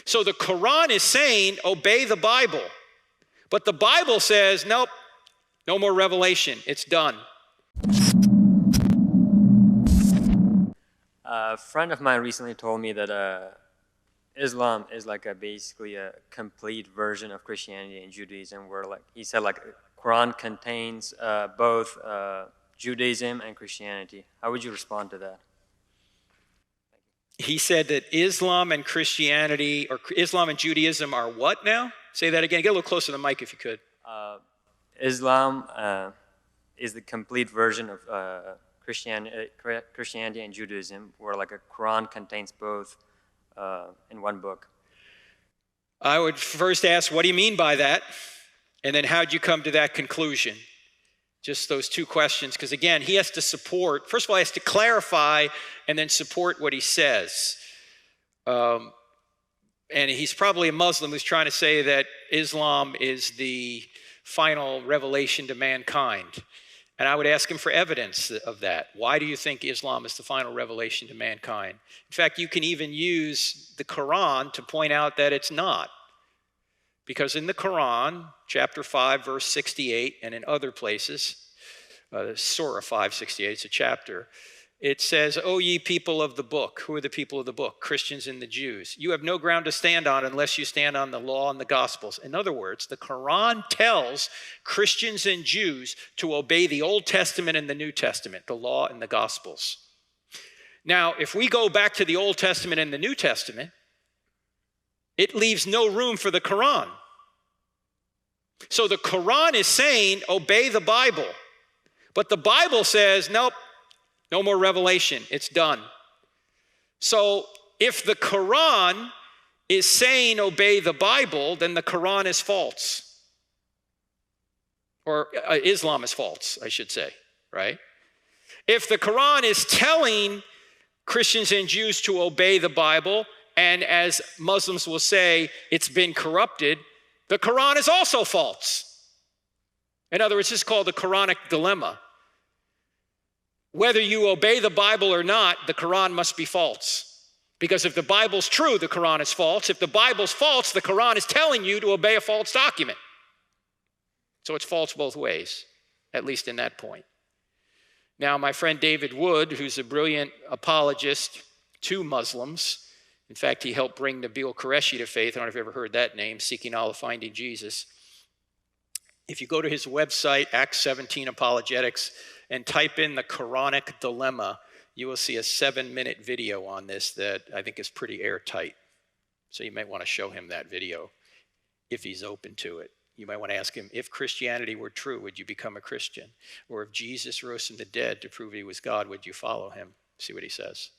So the Quran is saying, obey the Bible. But the Bible says, nope, no more revelation. It's done. A friend of mine recently told me that Islam is like basically a complete version of Christianity and Judaism, where he said Quran contains both Judaism and Christianity. How would you respond to that? He said that Islam and Christianity, or Islam and Judaism are what now? Say that again. Get a little closer to the mic if you could. Islam is the complete version of Christianity and Judaism, where a Quran contains both in one book. I would first ask, what do you mean by that? And then how'd you come to that conclusion? Just those two questions, because again, he has to support, first of all, he has to clarify and then support what he says. And he's probably a Muslim who's trying to say that Islam is the final revelation to mankind. And I would ask him for evidence of that. Why do you think Islam is the final revelation to mankind? In fact, you can even use the Quran to point out that it's not. Because in the Quran, chapter 5, verse 68, and in other places, Surah 5:68, it's a chapter, it says, O ye people of the book. Who are the people of the book? Christians and the Jews. You have no ground to stand on unless you stand on the law and the Gospels. In other words, the Quran tells Christians and Jews to obey the Old Testament and the New Testament, the law and the Gospels. Now, if we go back to the Old Testament and the New Testament, it leaves no room for the Quran. So the Quran is saying, obey the Bible. But the Bible says, nope, no more revelation. It's done. So if the Quran is saying obey the Bible, then the Quran is false. Or Islam is false, I should say, right? If the Quran is telling Christians and Jews to obey the Bible, and as Muslims will say, it's been corrupted, the Quran is also false. In other words, this is called the Quranic dilemma. Whether you obey the Bible or not, the Quran must be false. Because if the Bible's true, the Quran is false. If the Bible's false, the Quran is telling you to obey a false document. So it's false both ways, at least in that point. Now, my friend David Wood, who's a brilliant apologist to Muslims, in fact, he helped bring Nabil Qureshi to faith. I don't know if you've ever heard that name, Seeking Allah, Finding Jesus. If you go to his website, Acts 17 Apologetics, and type in the Quranic dilemma, you will see a 7-minute video on this that I think is pretty airtight. So you might want to show him that video if he's open to it. You might want to ask him, if Christianity were true, would you become a Christian? Or if Jesus rose from the dead to prove he was God, would you follow him? See what he says.